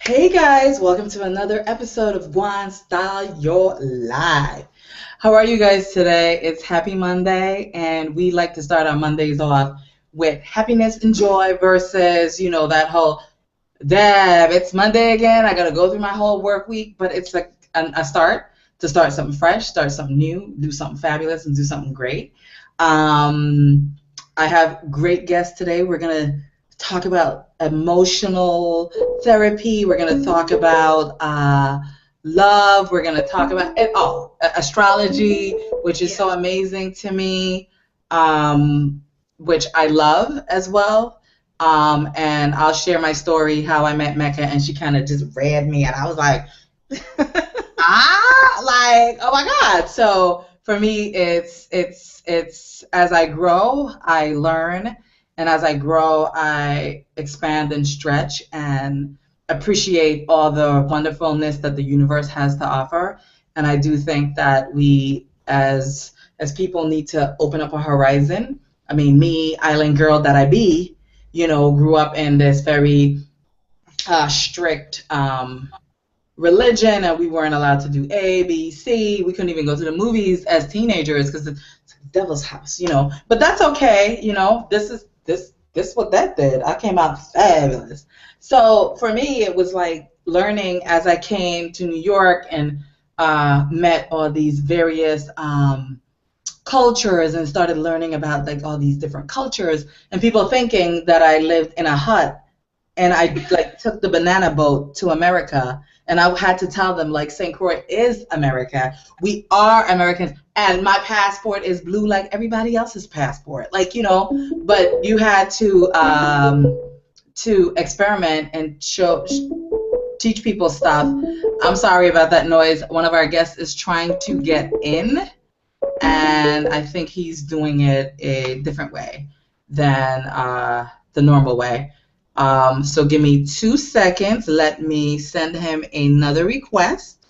Hey guys, welcome to another episode of Guan Style Your Life. How are you guys today? It's Happy Monday, and we like to start our Mondays off with happiness and joy versus, that whole, damn, it's Monday again. I got to go through my whole work week, but it's like a start to start something fresh, start something new, do something fabulous, and do something great. I have great guests today. We're going to talk about emotional therapy. We're going to talk about love. We're going to talk about it all. Astrology, which is so amazing to me, which I love as well. And I'll share my story, how I met Mecca, and she kind of just read me, and I was like, oh my God. So for me, it's as I grow, I learn, and as I grow, I expand and stretch and appreciate all the wonderfulness that the universe has to offer. And I do think that we, as people, need to open up a horizon. I mean, me, island girl that I be, grew up in this very strict religion, and we weren't allowed to do A, B, C. We couldn't even go to the movies as teenagers because it's the devil's house, But that's okay, This what that did. I came out fabulous. So for me, it was like learning as I came to New York and met all these various cultures and started learning about like all these different cultures, and people thinking that I lived in a hut and I like took the banana boat to America, and I had to tell them like St. Croix is America. We are Americans, and my passport is blue like everybody else's passport. But you had to experiment and teach people stuff. I'm sorry about that noise. One of our guests is trying to get in, and I think he's doing it a different way than the normal way. So give me 2 seconds. Let me send him another request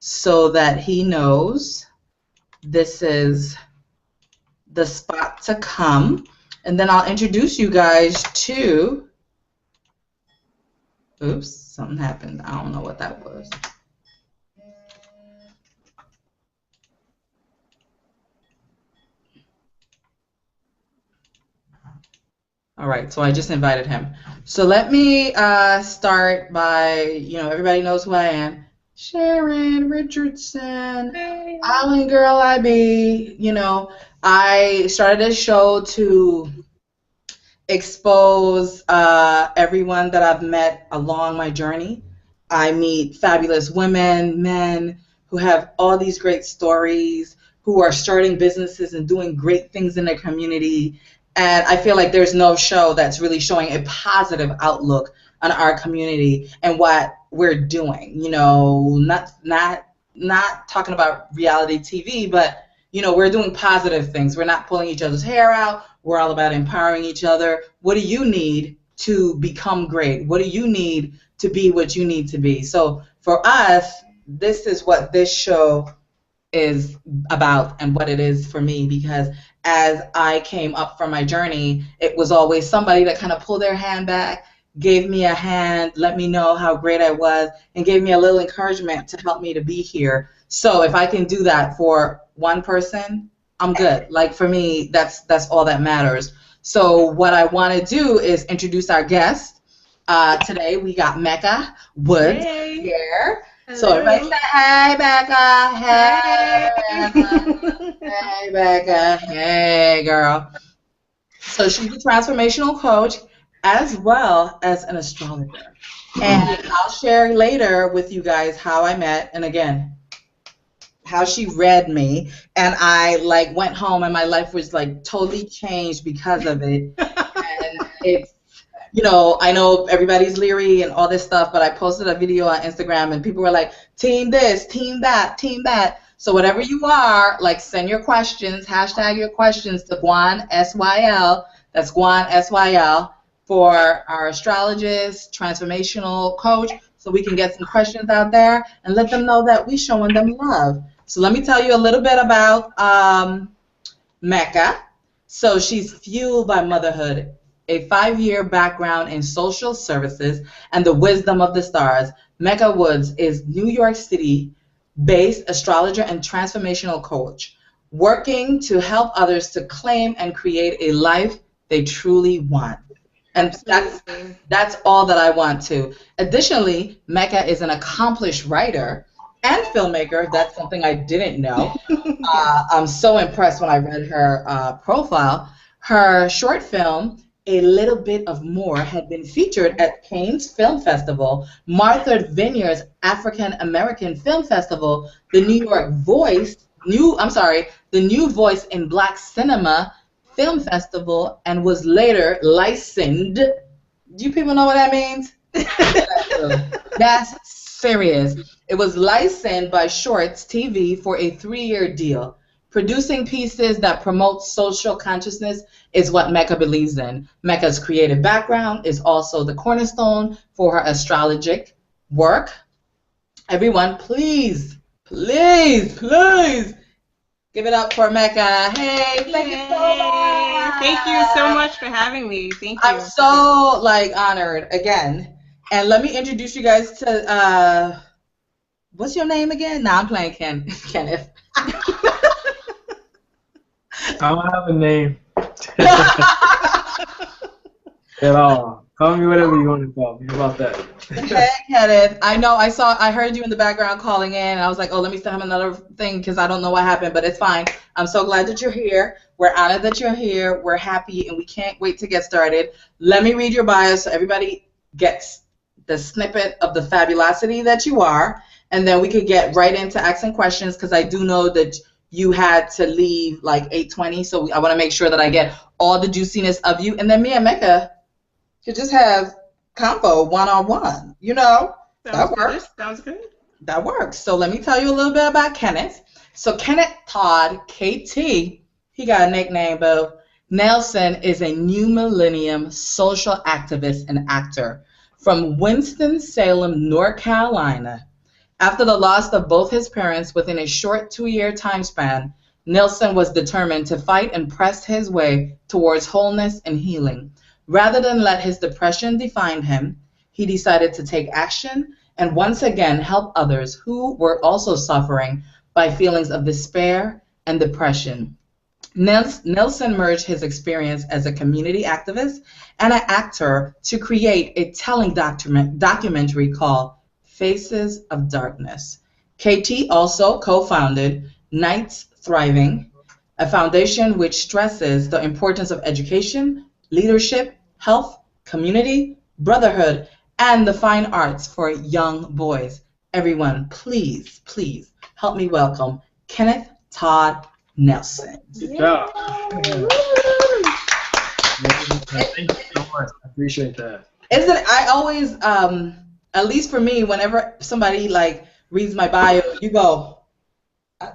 so that he knows this is the spot to come. And then I'll introduce you guys to... Oops, something happened. I don't know what that was. All right, so I just invited him. So let me start by, everybody knows who I am. Charon Richardson, hey. Island girl I be. I started a show to expose everyone that I've met along my journey. I meet fabulous women, men who have all these great stories, who are starting businesses and doing great things in their community. And I feel like there's no show that's really showing a positive outlook on our community and what we're doing. Not talking about reality TV, but we're doing positive things. We're not pulling each other's hair out. We're all about empowering each other. What do you need to become great? What do you need to be what you need to be? So for us, this is what this show is about and what it is for me, because as I came up from my journey, it was always somebody that kind of pulled their hand back, gave me a hand, let me know how great I was, and gave me a little encouragement to help me to be here. So if I can do that for one person, I'm good. Like for me, that's all that matters. So what I want to do is introduce our guest. Today we got Mecca Woods here. Hello. So everybody say, hey, Becca. Hey, Becca. Hey, Becca. Hey, girl. So she's a transformational coach as well as an astrologer. And I'll share later with you guys how I met, and again, how she read me. And I like went home and my life was like totally changed because of it. And it's, I know everybody's leery and all this stuff, but I posted a video on Instagram and people were like, team this, team that, team that. So whatever you are, like send your questions, hashtag your questions to Guan SYL. That's Guan SYL for our astrologist, transformational coach, so we can get some questions out there and let them know that we're showing them love. So let me tell you a little bit about Mecca. So she's fueled by motherhood a 5-year background in social services and the wisdom of the stars, Mecca Woods is New York City-based astrologer and transformational coach, working to help others to claim and create a life they truly want. And that's all that I want to. Additionally, Mecca is an accomplished writer and filmmaker. That's something I didn't know. I'm so impressed when I read her profile. Her short film, A Little Bit of More, had been featured at Cannes Film Festival, Martha Vineyard's African American Film Festival, the New Voice in Black Cinema Film Festival, and was later licensed. Do you people know what that means? That's serious. It was licensed by Shorts TV for a 3-year deal. Producing pieces that promote social consciousness is what Mecca believes in. Mecca's creative background is also the cornerstone for her astrologic work. Everyone, please, please, please give it up for Mecca. Hey, thank you so much. Thank you so much for having me. Thank you. I'm so honored again. And let me introduce you guys to what's your name again? Nah, I'm playing Kenneth. I don't have a name at all. Call me whatever you want to call me. How about that? Hey, Kenneth. I heard you in the background calling in, and I was like, oh, let me send him another thing because I don't know what happened, but it's fine. I'm so glad that you're here. We're honored that you're here. We're happy, and we can't wait to get started. Let me read your bio so everybody gets the snippet of the fabulosity that you are, and then we could get right into asking questions because I do know that you had to leave like 8:20, so I want to make sure that I get all the juiciness of you, and then me and Mecca could just have convo one-on-one, you know? That works. Sounds good. That works. So let me tell you a little bit about Kenneth. So Kenneth Todd, KT, he got a nickname, boo. Nelson is a new millennium social activist and actor from Winston-Salem, North Carolina. After the loss of both his parents within a short 2-year time span, Nelson was determined to fight and press his way towards wholeness and healing. Rather than let his depression define him, he decided to take action and once again help others who were also suffering by feelings of despair and depression. Nelson merged his experience as a community activist and an actor to create a telling documentary called Faces of Darkness. KT also co-founded Nights Thriving, a foundation which stresses the importance of education, leadership, health, community, brotherhood, and the fine arts for young boys. Everyone, please, please help me welcome Kenneth Todd Nelson. Good job. Thank you so much. I appreciate that. I always, at least for me, whenever somebody reads my bio, you go,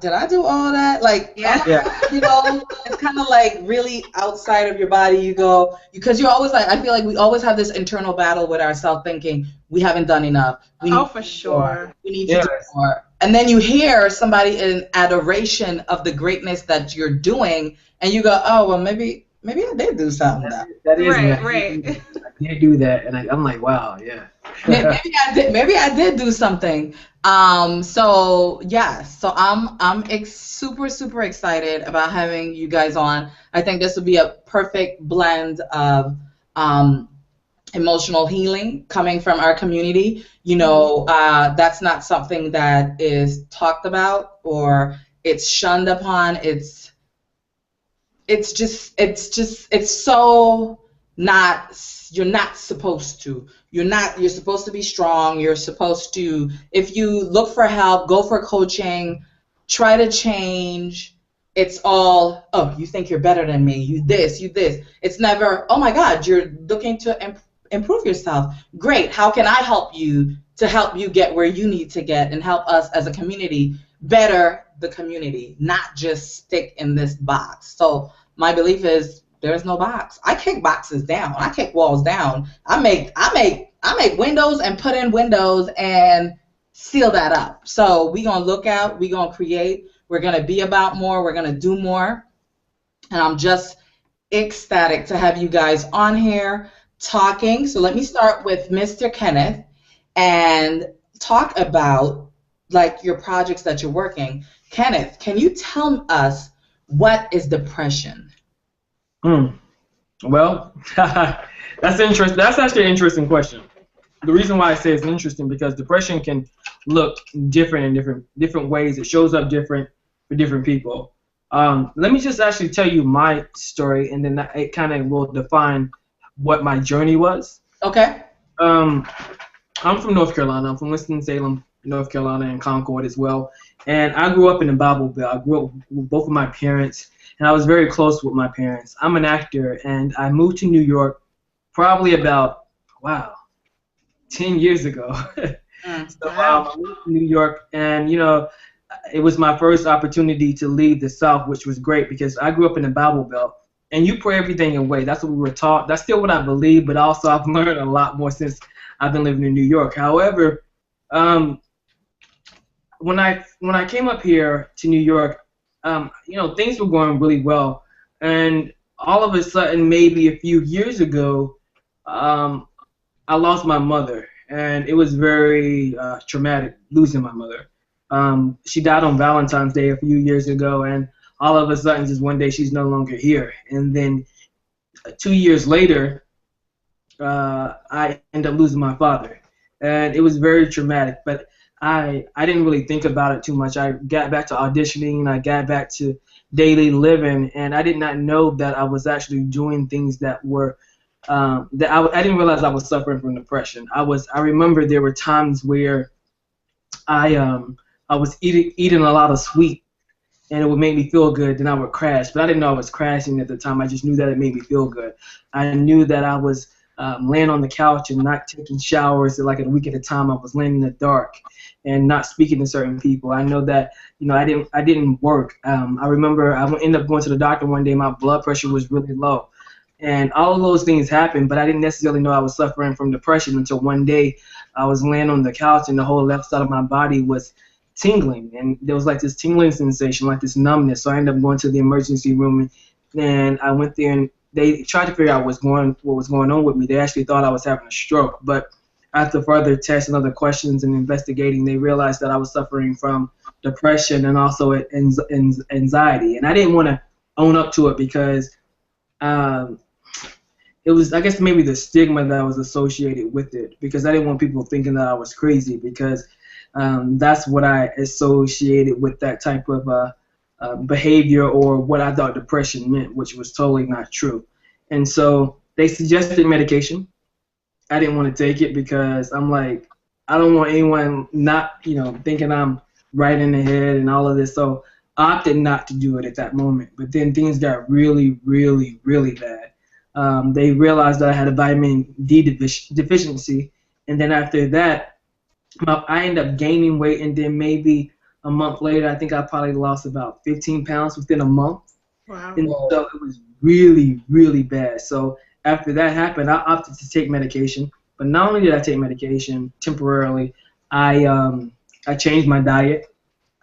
did I do all that? Yeah. You know, it's kind of really outside of your body. You go, because you're always I feel like we always have this internal battle with ourselves thinking we haven't done enough. For sure. We need to do more. And then you hear somebody in adoration of the greatness that you're doing, and you go, oh, well, maybe I did do something. That is right. I did do that, and I'm like, wow, yeah. Maybe I did do something. So I'm super excited about having you guys on. I think this would be a perfect blend of emotional healing coming from our community. You know, that's not something that is talked about or it's shunned upon. It's so not. You're not supposed to. You're supposed to be strong. You're supposed to, if you look for help, go for coaching, try to change. It's all, oh, you think you're better than me. You this. It's never, oh my God, you're looking to improve yourself. Great. How can I help you to help you get where you need to get and help us as a community better the community, not just stick in this box. So my belief is, there's no box. I kick boxes down. I kick walls down. I make windows and put in windows and seal that up. So we're gonna look out. We're gonna create. We're gonna be about more. We're gonna do more. And I'm just ecstatic to have you guys on here talking. So let me start with Mr. Kenneth and talk about like your projects that you're working. Kenneth, can you tell us what is depression? Well, that's interesting. That's actually an interesting question. The reason why I say it's interesting because depression can look different in different ways. It shows up different for different people. Let me just actually tell you my story, and then it kind of will define what my journey was. Okay. I'm from North Carolina. I'm from Winston-Salem, North Carolina, and Concord as well. And I grew up in the Bible Belt. I grew up with both of my parents, and I was very close with my parents. I'm an actor, and I moved to New York probably about, 10 years ago. So I moved to New York, and, it was my first opportunity to leave the South, which was great because I grew up in the Bible Belt. And you pray everything away. That's what we were taught. That's still what I believe, but also I've learned a lot more since I've been living in New York. However, when I came up here to New York, things were going really well, and all of a sudden, maybe a few years ago, I lost my mother, and it was very traumatic losing my mother. She died on Valentine's Day a few years ago, and all of a sudden, just one day, she's no longer here. And then 2 years later, I ended up losing my father, and it was very traumatic. But I didn't really think about it too much. I got back to auditioning, I got back to daily living, and I did not know that I was actually doing things that were I didn't realize I was suffering from depression. I remember there were times where I was eating a lot of sweet, and it would make me feel good. Then I would crash, but I didn't know I was crashing at the time. I just knew that it made me feel good. I knew that I was laying on the couch and not taking showers like a week at a time. I was laying in the dark and not speaking to certain people. I know that I didn't work. I remember I ended up going to the doctor one day. My blood pressure was really low, and all of those things happened. But I didn't necessarily know I was suffering from depression until one day I was laying on the couch and the whole left side of my body was tingling, and there was like this tingling sensation, like this numbness. So I ended up going to the emergency room, and I went there, and they tried to figure out what was going on with me. They actually thought I was having a stroke, but after further tests and other questions and investigating, they realized that I was suffering from depression and also anxiety. And I didn't want to own up to it because it was, I guess, maybe the stigma that was associated with it, because I didn't want people thinking that I was crazy, because that's what I associated with that type of behavior, or what I thought depression meant, which was totally not true. And so they suggested medication. I didn't want to take it because I'm like, I don't want anyone not, thinking I'm right in the head and all of this. So I opted not to do it at that moment. But then things got really, really, really bad. They realized that I had a vitamin D deficiency, and then after that, I ended up gaining weight, and then maybe a month later, I think I probably lost about 15 pounds within a month. Wow. And so it was really, really bad. So after that happened, I opted to take medication. But not only did I take medication temporarily, I changed my diet.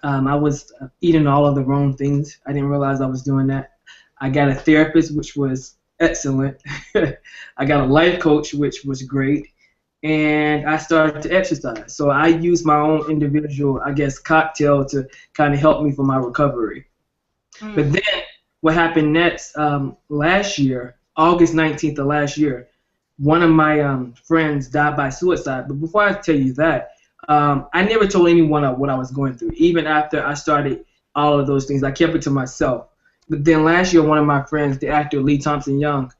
I was eating all of the wrong things. I didn't realize I was doing that. I got a therapist, which was excellent. I got a life coach, which was great. And I started to exercise. So I used my own individual, I guess, cocktail to kind of help me for my recovery. But then what happened next, last year, August 19th of last year, one of my friends died by suicide. But before I tell you that, I never told anyone what I was going through. Even after I started all of those things, I kept it to myself. But then last year, one of my friends, the actor Lee Thompson Young,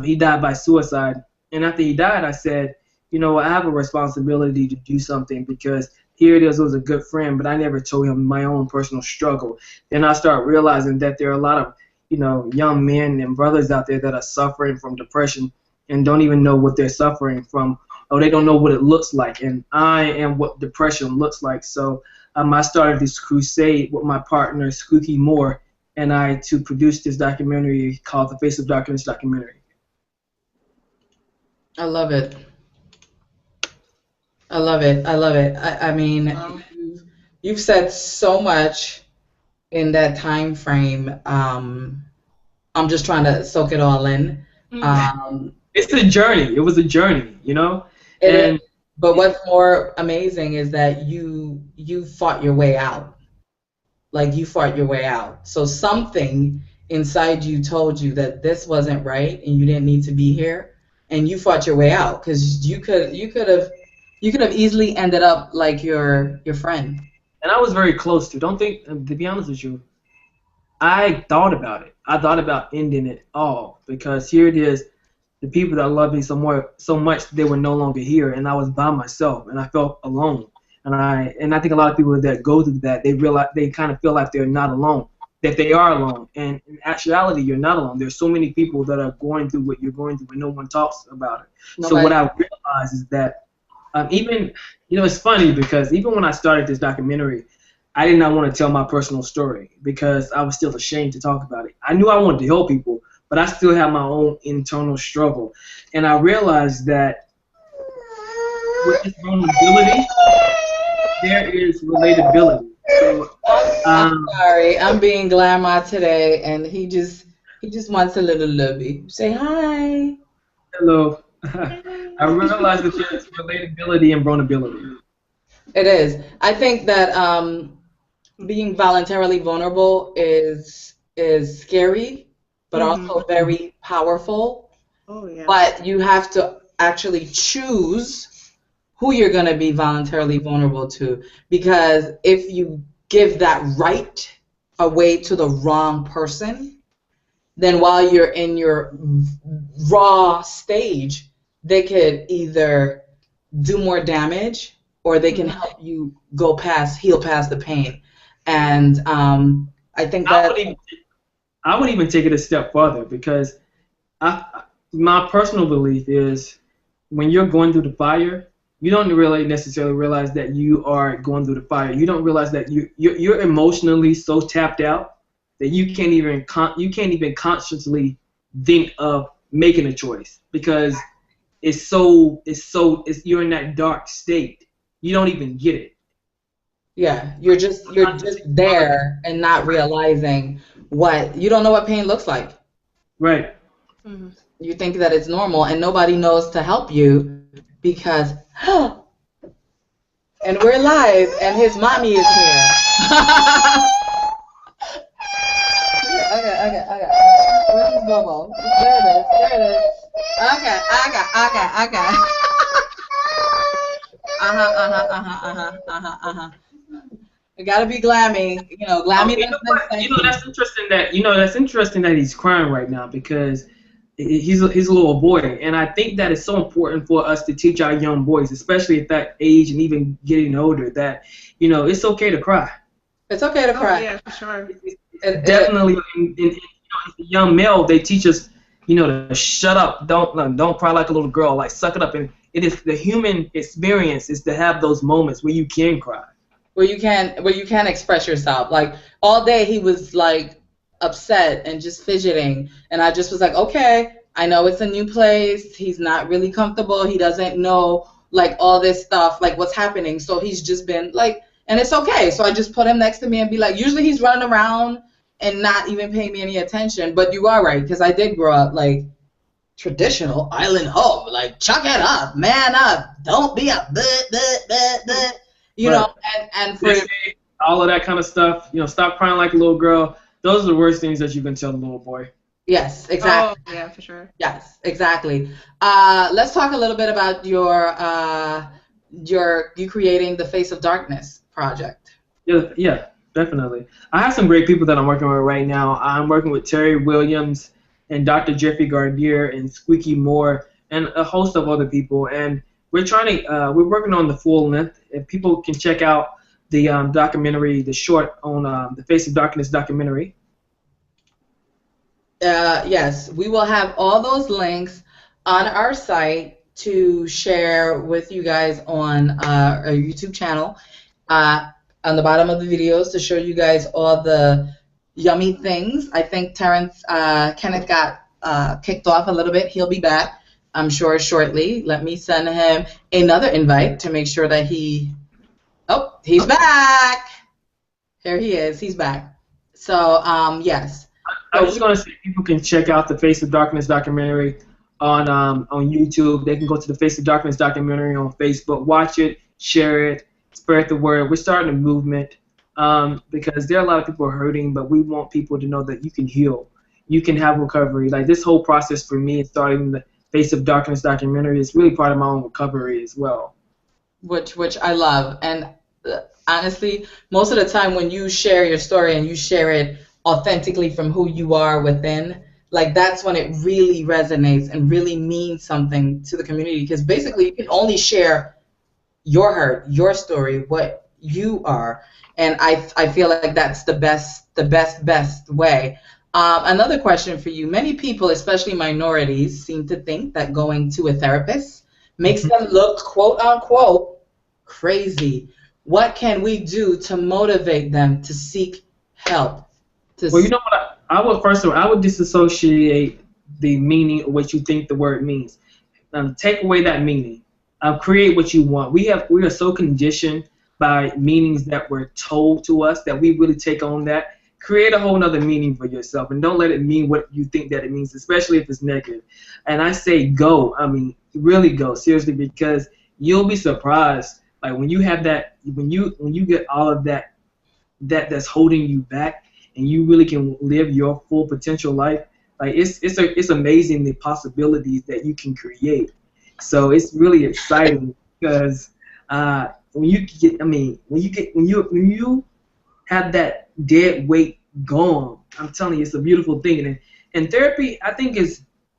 he died by suicide. And after he died, I said, I have a responsibility to do something, because here it is, it was a good friend, but I never told him my own personal struggle. Then I start realizing that there are a lot of, young men and brothers out there that are suffering from depression and don't even know what they're suffering from, or they don't know what it looks like. And I am what depression looks like. So I started this crusade with my partner, Skookie Moore, and I to produce this documentary called The Face of Darkness documentary. I love it. I love it. I love it. I mean, you've said so much in that time frame. I'm just trying to soak it all in. It's a journey. It was a journey, you know. But what's more amazing is that you fought your way out. Like, you fought your way out. So something inside you told you that this wasn't right and you didn't need to be here, and you fought your way out, because you could have easily ended up like your friend. And I was very close to. Don't think, to be honest with you, I thought about it. I thought about ending it all, because here it is, the people that loved me so much, they were no longer here, and I was by myself, and I felt alone. And I think a lot of people that go through that, they kind of feel like they're not alone, that they are alone. And in actuality, you're not alone. There's so many people that are going through what you're going through, and no one talks about it. Nobody. So what I realized is that even, it's funny, because even when I started this documentary, I did not want to tell my personal story because I was still ashamed to talk about it. I knew I wanted to help people, but I still have my own internal struggle. And I realized that with this vulnerability, there is relatability. So, I'm sorry, I'm being glamour today, and he just wants a little lovey. Say hi. Hello. I realized that there's relatability and vulnerability. It is. I think that being voluntarily vulnerable is scary, but also very powerful. Oh, yeah. But you have to actually choose who you're going to be voluntarily vulnerable to, because if you give that right away to the wrong person, then while you're in your raw stage, they could either do more damage, or they can help you heal past the pain. And I think that I would even take it a step further, because my personal belief is when you're going through the fire, you don't really necessarily realize that you are going through the fire. You don't realize that you're emotionally so tapped out that you can't even consciously think of making a choice, because you're in that dark state. You don't even get it. Yeah, you're just there and not realizing you don't know what pain looks like. Right. Mm-hmm. You think that it's normal, and nobody knows to help you, because and we're live, and his mommy is here. Okay. Where's his Bobo? There it is. Okay. It gotta be glammy, glammy. That's interesting that he's crying right now, because he's a little boy, and I think that it's so important for us to teach our young boys, especially at that age and even getting older, that it's okay to cry. It's okay to cry. Oh, yeah, for sure. Definitely, as a young male, they teach us, to shut up, don't cry like a little girl, like suck it up, and it is the human experience is to have those moments where you can cry, where you can express yourself. Like, all day he was like upset and just fidgeting, and I just was like, okay, I know it's a new place, he's not really comfortable, he doesn't know like all this stuff, like what's happening, so he's just been like, and it's okay. So I just put him next to me and be like, usually he's running around and not even paying me any attention, but you are right, because I did grow up like traditional island home, like chuck it up, man up, don't be a and for all of that kind of stuff, stop crying like a little girl. Those are the worst things that you can tell the little boy. Yes, exactly. Oh, yeah, for sure. Yes, exactly. Let's talk a little bit about you creating the Face of Darkness project. Yeah, definitely. I have some great people that I'm working with right now. I'm working with Terry Williams and Dr. Jeffrey Gardier and Squeaky Moore and a host of other people, and we're we're working on the full length. If people can check out the documentary, the short on the Face of Darkness documentary. Yes, we will have all those links on our site to share with you guys on our YouTube channel. On the bottom of the videos to show you guys all the yummy things. I think Kenneth got kicked off a little bit. He'll be back, I'm sure, shortly. Let me send him another invite to make sure that he's back. Here he is. He's back. So, yes. I was just gonna say people can check out the Face of Darkness documentary on YouTube. They can go to the Face of Darkness documentary on Facebook, watch it, share it, spread the word. We're starting a movement because there are a lot of people hurting, but we want people to know that you can heal, you can have recovery. Like this whole process for me, starting the Face of Darkness documentary, is really part of my own recovery as well. Which I love. And honestly, most of the time when you share your story and you share it authentically from who you are within, like that's when it really resonates and really means something to the community, because basically you can only share your hurt, your story, what you are. And I feel like that's the best way. Another question for you. Many people, especially minorities, seem to think that going to a therapist makes them look, quote unquote, crazy. What can we do to motivate them to seek help? Well, you know what? I would first of all, I would disassociate the meaning of what you think the word means. Take away that meaning. Create what you want. We are so conditioned by meanings that were told to us that we really take on that. Create a whole nother meaning for yourself, and don't let it mean what you think that it means, especially if it's negative. And I say go. I mean, really go, seriously, because you'll be surprised. Like when you have that, when you get all of that's holding you back, and you really can live your full potential life. Like it's amazing the possibilities that you can create. So it's really exciting because when you have that dead weight gone, I'm telling you, it's a beautiful thing. And therapy, I think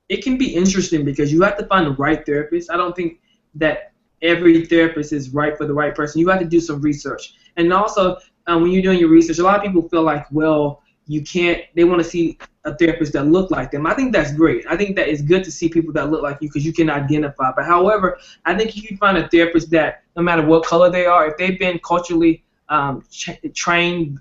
it can be interesting because you have to find the right therapist. I don't think that every therapist is right for the right person. You have to do some research. And also, when you're doing your research, a lot of people feel like, well, they want to see a therapist that look like them. I think that's great. I think that it's good to see people that look like you because you can identify. But however, I think you can find a therapist that, no matter what color they are, if they've been culturally trained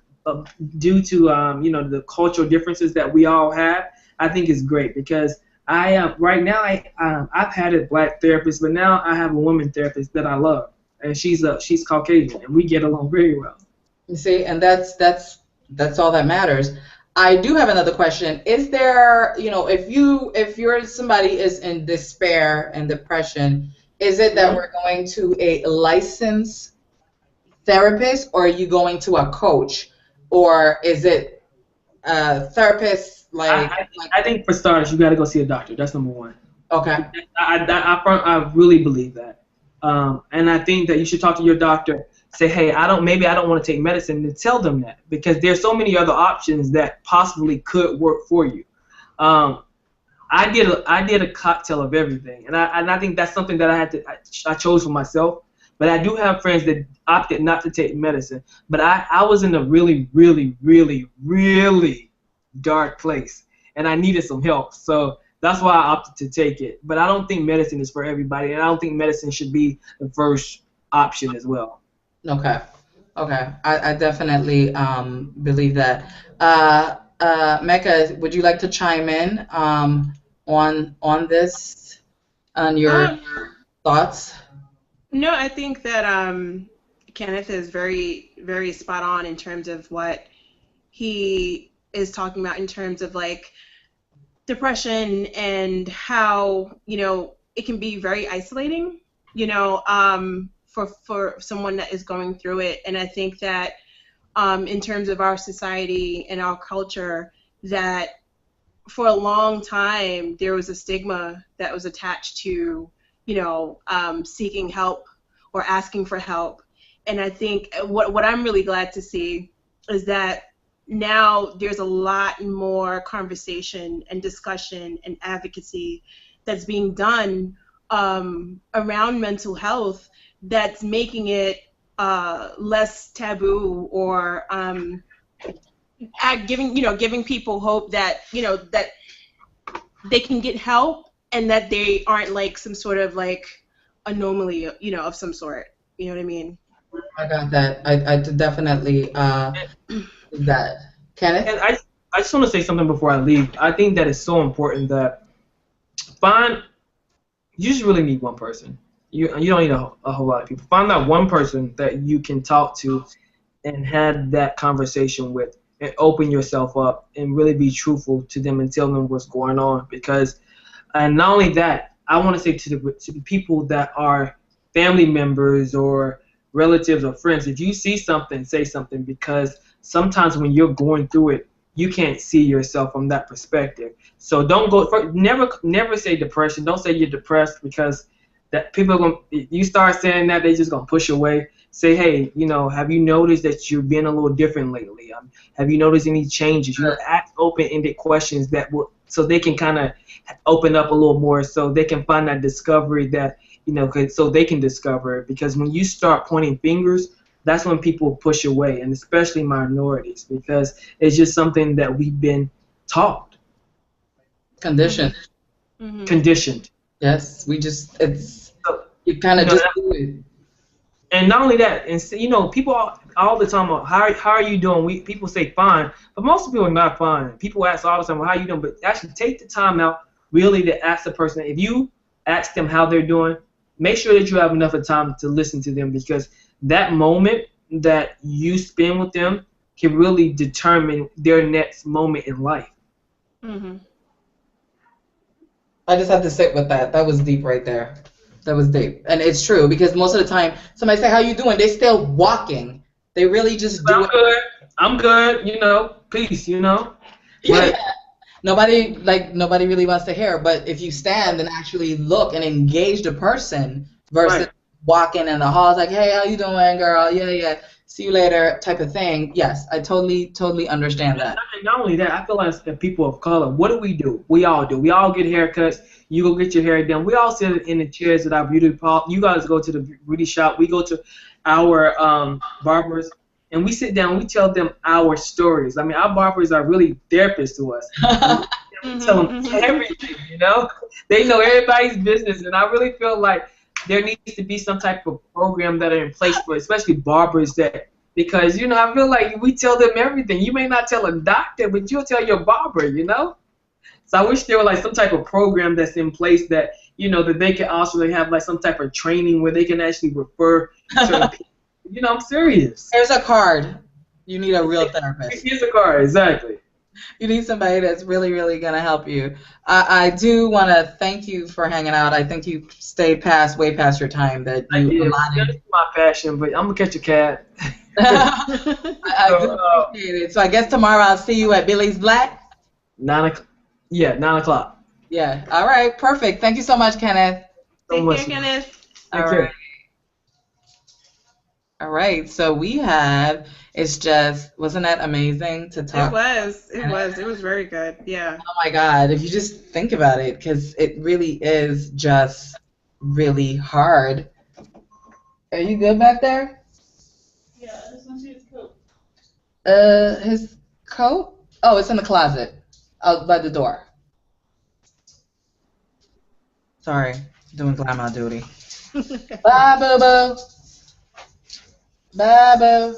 due to the cultural differences that we all have, I think it's great because right now I've had a black therapist, but now I have a woman therapist that I love, and she's Caucasian, and we get along very well. You see, and that's all that matters. I do have another question. Is there, if you're somebody is in despair and depression, is it that we're going to a licensed therapist, or are you going to a coach, or is it a therapist? I think for starters, you got to go see a doctor. That's number one. Okay. I really believe that, and I think that you should talk to your doctor. Say, hey, I don't want to take medicine, and tell them that, because there's so many other options that possibly could work for you. I did a cocktail of everything, and I think that's something that I chose for myself. But I do have friends that opted not to take medicine. But I was in a really, really, really, really dark place, and I needed some help. So that's why I opted to take it. But I don't think medicine is for everybody, and I don't think medicine should be the first option as well. Okay. I definitely believe that. Mecca, would you like to chime in on this, on your thoughts? No, I think that Kenneth is very, very spot on in terms of what he is talking about in terms of like depression and how it can be very isolating. For someone that is going through it. And I think that in terms of our society and our culture, that for a long time there was a stigma that was attached to, seeking help or asking for help. And I think what I'm really glad to see is that now there's a lot more conversation and discussion and advocacy that's being done around mental health, that's making it less taboo, or giving people hope that that they can get help and that they aren't like some sort of like anomaly of some sort. You know what I mean? I got that. I definitely that. Kenneth? And I just want to say something before I leave. I think that it's so important that you just really need one person. You don't need a whole lot of people. Find that one person that you can talk to and have that conversation with. and open yourself up and really be truthful to them and tell them what's going on. Because, and not only that, I want to say to the people that are family members or relatives or friends, if you see something, say something, because sometimes when you're going through it, you can't see yourself from that perspective. So don't go for, never say depression. Don't say you're depressed, because that people are going, you start saying that, they just gonna push away. Say, hey, have you noticed that you've been a little different lately? Have you noticed any changes? Ask open-ended questions that will, so they can kind of open up a little more, so they can find that discovery that, so they can discover it. Because when you start pointing fingers, that's when people push away, and especially minorities, because it's just something that we've been taught. Conditioned. Mm-hmm. Conditioned. Yes, you kind of just do it. And not only that, and people all the time, how are you doing? People say fine, but most people are not fine. People ask all the time, well, how are you doing? But actually take the time out really to ask the person. If you ask them how they're doing, make sure that you have enough of time to listen to them, because that moment that you spend with them can really determine their next moment in life. Mm-hmm. I just have to sit with that. That was deep right there. That was deep. And it's true, because most of the time somebody say, how you doing? They still walking. They really just do it. I'm good, peace, Yeah. But Nobody really wants to hear, but if you stand and actually look and engage the person versus walking in the halls like, hey, how you doing, girl? Yeah. See you later type of thing. Yes, I totally understand that. Not only that, I feel like the people of color, what do? We all do. We all get haircuts. You go get your hair done. We all sit in the chairs at our beauty parlor. You guys go to the beauty shop. We go to our barbers, and we sit down. We tell them our stories. I mean, our barbers are really therapists to us. We tell them everything, They know everybody's business, and I really feel like there needs to be some type of program that are in place for especially barbers, because I feel like we tell them everything. You may not tell a doctor, but you'll tell your barber, So I wish there was like some type of program that's in place that that they can also have like some type of training where they can actually refer certain people. I'm serious. Here's a card. You need a real therapist. Here's a card, exactly. You need somebody that's really, really going to help you. I do want to thank you for hanging out. I think you stayed way past your time. That you allotted. That's my passion, but I'm going to catch a cat. I do appreciate it. So I guess tomorrow I'll see you at Billy's Black. 9 o'clock. Yeah, 9 o'clock. Yeah. All right. Perfect. Thank you so much, Kenneth. Take care, Kenneth. All right. All right. So we have. It's just, wasn't that amazing to talk? It was very good. Yeah. Oh my God. If you just think about it, because it really is just really hard. Are you good back there? Yeah. I just want to see his coat. His coat? Oh, it's in the closet. Out by the door. Sorry, doing grandma duty. Bye, boo boo. Bye, boo.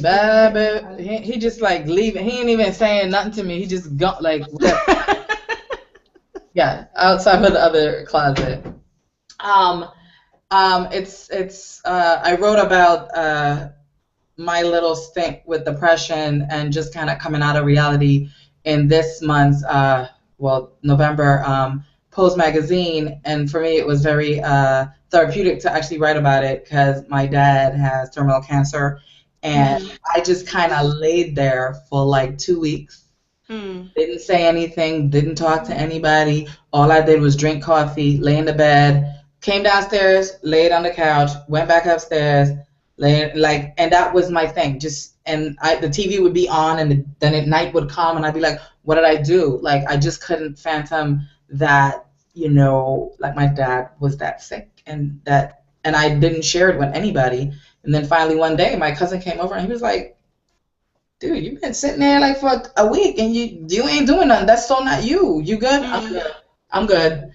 Bye, boo. He just like leaving. He ain't even saying nothing to me. He just go like yeah, outside of the other closet. It's I wrote about my little stint with depression and just kind of coming out of reality in this month's, November, Pose magazine, and for me it was very therapeutic to actually write about it because my dad has terminal cancer, and I just kind of laid there for like 2 weeks. Didn't say anything, didn't talk to anybody. All I did was drink coffee, lay in the bed, came downstairs, laid on the couch, went back upstairs, and that was my thing. The TV would be on, and then at night would come, and I'd be like, what did I do? Like, I just couldn't fathom that, like my dad was that sick, and I didn't share it with anybody. And then finally one day, my cousin came over, and he was like, dude, you've been sitting there like for a week, and you ain't doing nothing. That's so not you. You good? I'm good.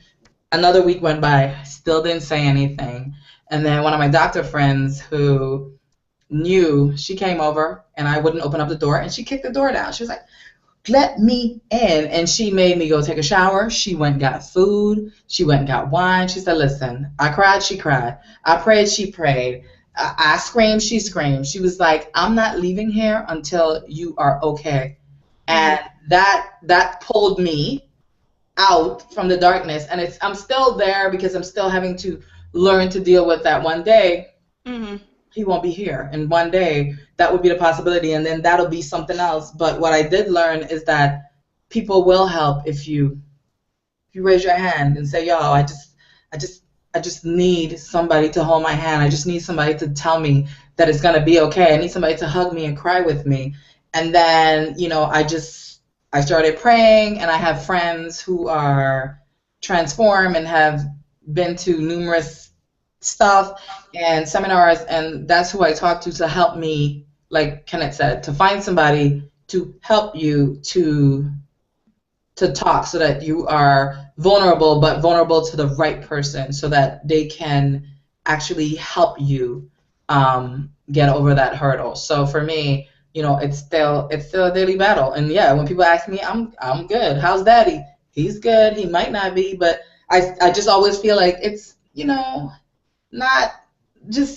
Another week went by, still didn't say anything. And then one of my doctor friends who knew, she came over, and I wouldn't open up the door, and she kicked the door down. She was like, let me in. And she made me go take a shower. She went and got food. She went and got wine. She said, listen, I cried, she cried. I prayed, she prayed. I screamed, she screamed. She was like, I'm not leaving here until you are okay. And that pulled me out from the darkness. And I'm still there because I'm still having to learn to deal with that. One day he won't be here, and one day that would be the possibility, and then that'll be something else. But what I did learn is that people will help if you raise your hand and say, yo, I just need somebody to hold my hand. I just need somebody to tell me that it's gonna be okay. I need somebody to hug me and cry with me. And then, I started praying, and I have friends who are transformed and have been to numerous stuff and seminars, and that's who I talk to help me, like Kenneth said, to find somebody to help you to talk, so that you are vulnerable, but vulnerable to the right person, so that they can actually help you get over that hurdle. So for me, it's still a daily battle. And yeah, when people ask me, I'm good. How's Daddy? He's good. He might not be, but I just always feel like it's not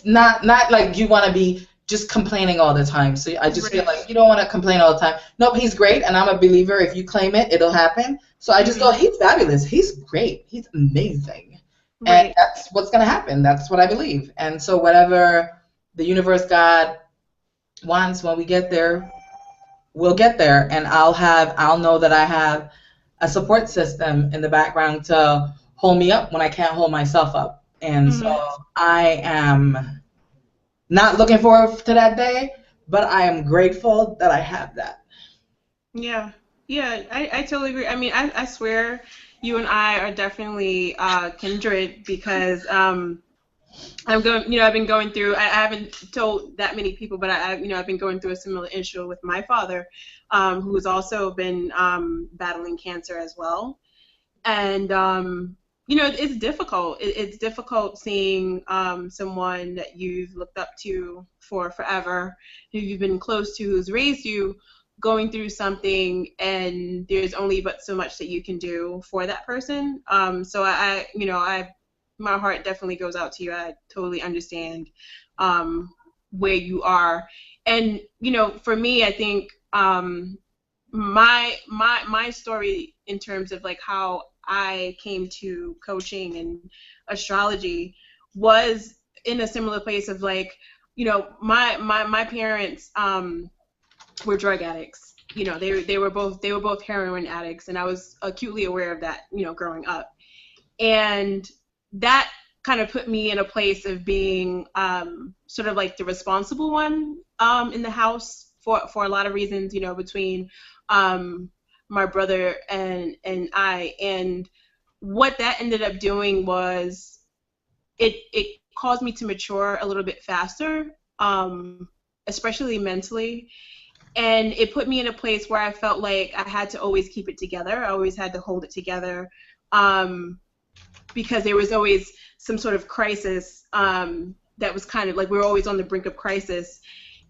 not like you want to be just complaining all the time. So I just feel like you don't want to complain all the time. Nope, he's great, and I'm a believer. If you claim it, it'll happen. So I just go, he's fabulous. He's great. He's amazing. And that's what's going to happen. That's what I believe. And so whatever the universe, God wants, when we get there, we'll get there. And I'll know that I have a support system in the background to hold me up when I can't hold myself up. And so I am not looking forward to that day, but I am grateful that I have that. Yeah, I totally agree. I mean, I swear you and I are definitely kindred, because I've been going through, I haven't told that many people, but I've been going through a similar issue with my father, who's also been battling cancer as well. And it's difficult. It's difficult seeing someone that you've looked up to for forever, who you've been close to, who's raised you, going through something, and there's only but so much that you can do for that person. So my heart definitely goes out to you. I totally understand where you are. And for me, I think my story in terms of like how I came to coaching and astrology was in a similar place of like, my parents were drug addicts. They were both heroin addicts, and I was acutely aware of that, growing up. And that kind of put me in a place of being sort of like the responsible one in the house for a lot of reasons, between my brother and I. And what that ended up doing was it caused me to mature a little bit faster, especially mentally. And it put me in a place where I felt like I had to always keep it together. I always had to hold it together, because there was always some sort of crisis that was kind of like we were always on the brink of crisis.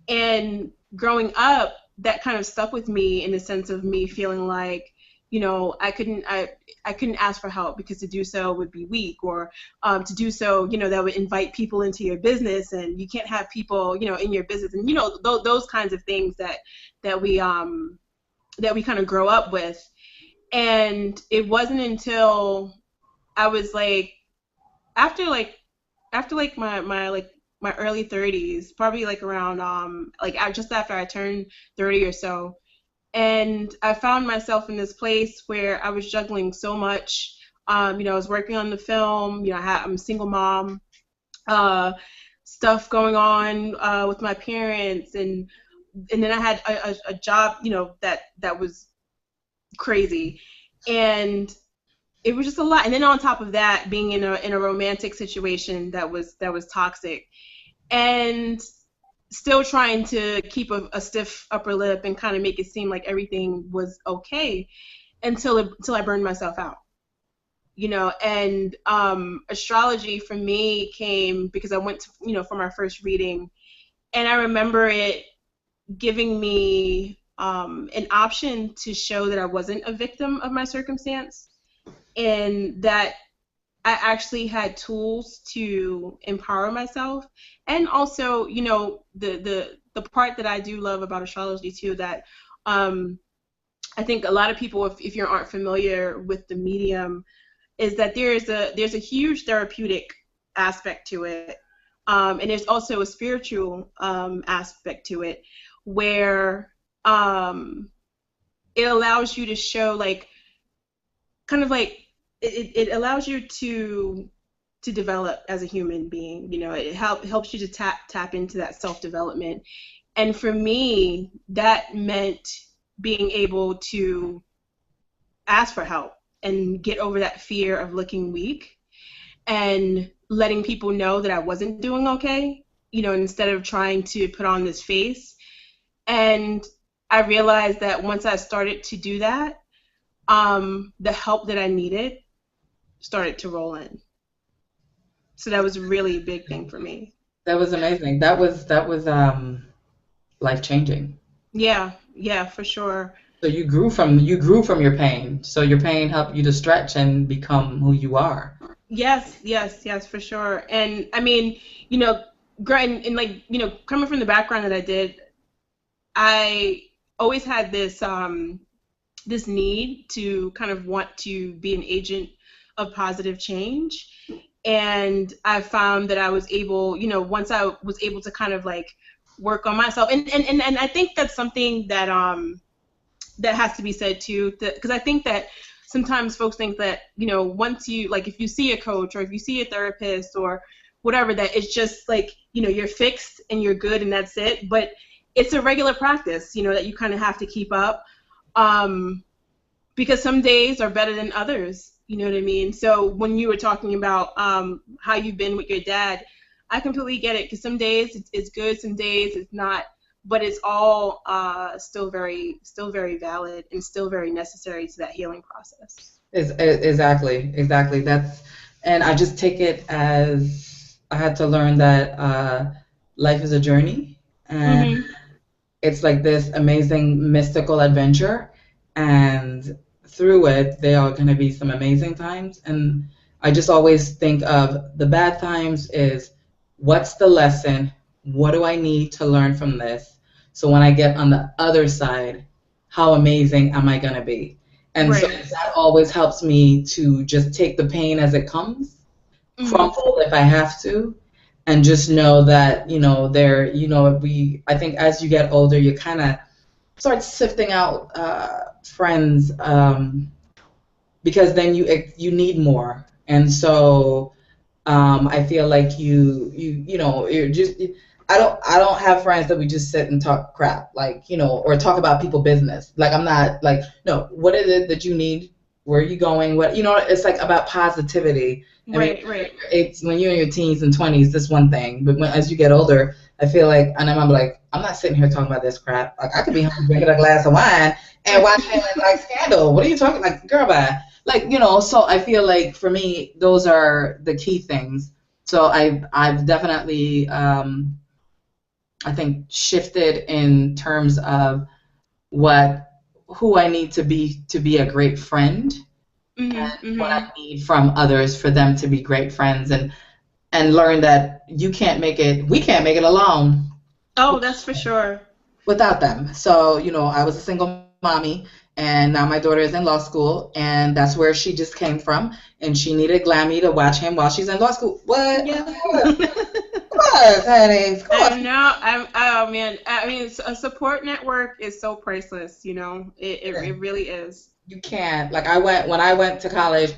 And growing up, that kind of stuck with me in the sense of me feeling like, I couldn't ask for help, because to do so would be weak, or to do so, that would invite people into your business, and you can't have people, in your business, and those kinds of things that we kind of grow up with. And it wasn't until I was like, after my early 30s, probably like around just after I turned 30 or so. And I found myself in this place where I was juggling so much. I was working on the film. I'm a single mom. Stuff going on with my parents, and then I had a job, that was crazy, and it was just a lot. And then on top of that, being in a romantic situation that was toxic, and still trying to keep a stiff upper lip and kind of make it seem like everything was okay until I burned myself out. And astrology for me came because I went to, for my first reading, and I remember it giving me an option to show that I wasn't a victim of my circumstance, and that I actually had tools to empower myself. And also, you know, the part that I do love about astrology too, that I think a lot of people, if you aren't familiar with the medium, is that there's a huge therapeutic aspect to it, and there's also a spiritual aspect to it, where it allows you to show like kind of like it allows you to develop as a human being. You know, it helps you to tap into that self-development. And for me, that meant being able to ask for help and get over that fear of looking weak and letting people know that I wasn't doing okay, you know, instead of trying to put on this face. And I realized that once I started to do that, the help that I needed started to roll in. So that was a really big thing for me. That was amazing. That was life changing. Yeah, yeah, for sure. So you grew from your pain. So your pain helped you to stretch and become who you are. Yes, yes, yes, for sure. And I mean, you know, and like, you know, coming from the background that I did, I always had this need to kind of want to be an agent of positive change. And I found that I was able, you know, once I was able to kind of like work on myself, and I think that's something that that has to be said too, because I think that sometimes folks think that, you know, once you, like, if you see a coach or if you see a therapist or whatever, that it's just like, you know, you're fixed and you're good and that's it. But it's a regular practice, you know, that you kind of have to keep up, because some days are better than others. You know what I mean? So when you were talking about how you've been with your dad, I completely get it, because some days it's good, some days it's not, but it's all still very valid and still very necessary to that healing process. Exactly. And I just take it as I had to learn that life is a journey, and Mm-hmm. it's like this amazing mystical adventure, and through it there are going to be some amazing times. And I just always think of the bad times is, what's the lesson, what do I need to learn from this, so when I get on the other side, how amazing am I going to be? And so Right. that always helps me to just take the pain as it comes, Mm-hmm. crumple if I have to, and just know that, I think as you get older, you kind of start sifting out friends, because then you need more. And so I feel like you're just, I don't have friends that we just sit and talk crap, like, or talk about people business. Like, I'm not like, no, what is it that you need? Where are you going? What, it's like about positivity. I mean, Right. it's when you're in your teens and 20s, this one thing, but as you get older, I feel like, and I'm like, I'm not sitting here talking about this crap. Like, I could be home drinking a glass of wine and watching like Scandal. What are you talking, like, girl, bye. Like, so I feel like for me, those are the key things. So I've definitely, I think, shifted in terms of who I need to be a great friend, and Mm-hmm. what I Mm-hmm. need from others for them to be great friends, and learn that we can't make it alone Oh, that's for sure. without them. So, I was a single mommy, and now my daughter is in law school, and that's where she just came from, and she needed Glammy to watch him while she's in law school. What? Yeah. Of course, honey. Of I course. know. Oh man. I mean, a support network is so priceless. You know, it really is. You can't. Like, when I went to college,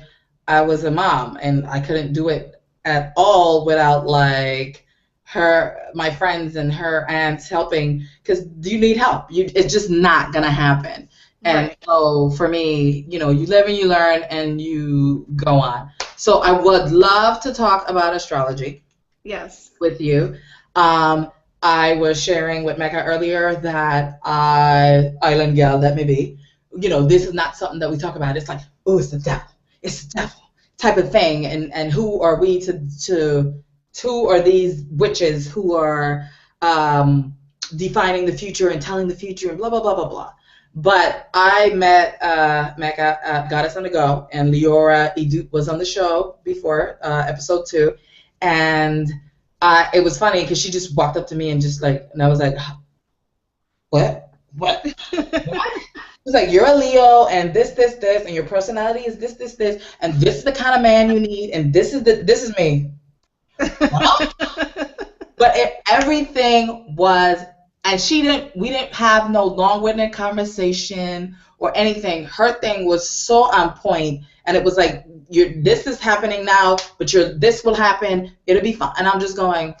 I was a mom, and I couldn't do it at all without, like, my friends and her aunts helping, because you need help. It's just not gonna happen. And Right. so for me, you live and you learn and you go on. So I would love to talk about astrology Yes. with you. I was sharing with Mecca earlier that island gal that may be, this is not something that we talk about. It's like, oh, it's the devil type of thing, and who are we to who are these witches who are defining the future and telling the future and blah blah blah blah blah. But I met Mecca, Goddess on the Go, and Leora Edu was on the show before, episode 2. And it was funny because she just walked up to me and just like, and I was like, what? What? What? It's like, you're a Leo, and this, and your personality is this, and this is the kind of man you need, and this is me. Well, but everything was, and we didn't have no long-winded conversation or anything. Her thing was so on point, and it was like, this is happening now, but this will happen. It'll be fun. And I'm just going,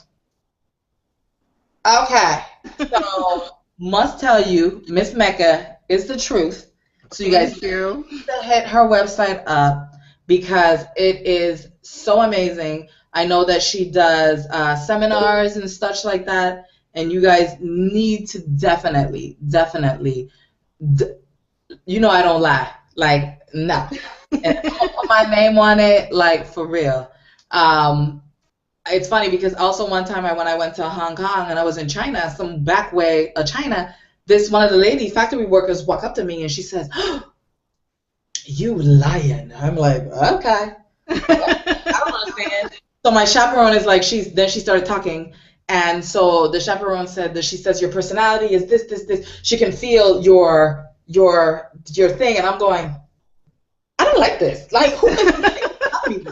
okay. So must tell you, Miss Mecca is the truth. So you guys need to hit her website up because it is so amazing. I know that she does seminars and such like that, and you guys need to definitely, you know I don't lie. Like, no. And I'll put my name on it, like, for real. It's funny because also one time when I went to Hong Kong and I was in China, some back way of China, one of the lady factory workers walked up to me and she says, oh, you lying. I'm like, okay. I don't understand. So my chaperone is like, then she started talking. And so the chaperone said that she says your personality is this. She can feel your thing. And I'm going, I don't like this. Like, who is this?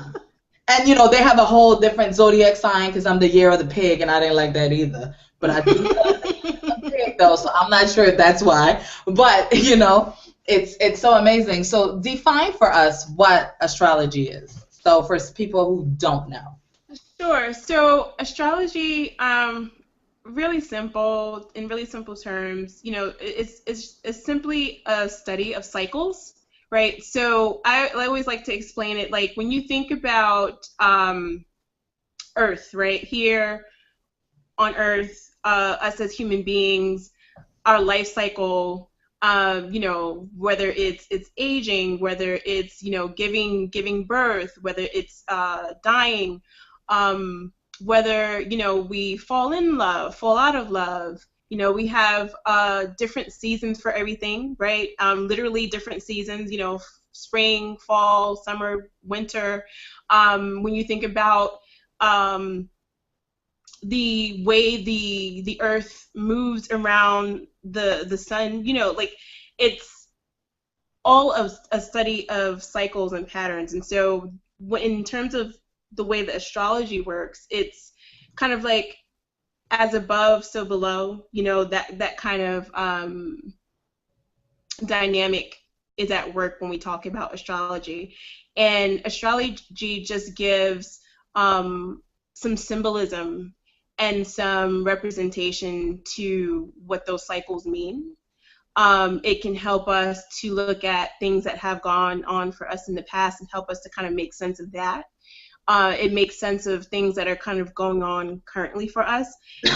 And, you know, they have a whole different zodiac sign because I'm the year of the pig, and I didn't like that either. But I do love the pig, though, so I'm not sure if that's why. But, you know, it's so amazing. So define for us what astrology is. So for people who don't know. Sure. So astrology, really simple, in really simple terms, you know, it's simply a study of cycles. Right, so I always like to explain it like when you think about Earth, right, here on Earth, us as human beings, our life cycle, you know, whether it's aging, whether it's, you know, giving birth, whether it's dying, whether, you know, we fall in love, fall out of love. You know, we have different seasons for everything, right? Literally different seasons, you know, spring, fall, summer, winter. When you think about the way the Earth moves around the sun, you know, like it's all of a study of cycles and patterns. And so in terms of the way that astrology works, it's kind of like as above, so below, you know, that kind of dynamic is at work when we talk about astrology. And astrology just gives some symbolism and some representation to what those cycles mean. It can help us to look at things that have gone on for us in the past and help us to kind of make sense of that. It makes sense of things that are kind of going on currently for us.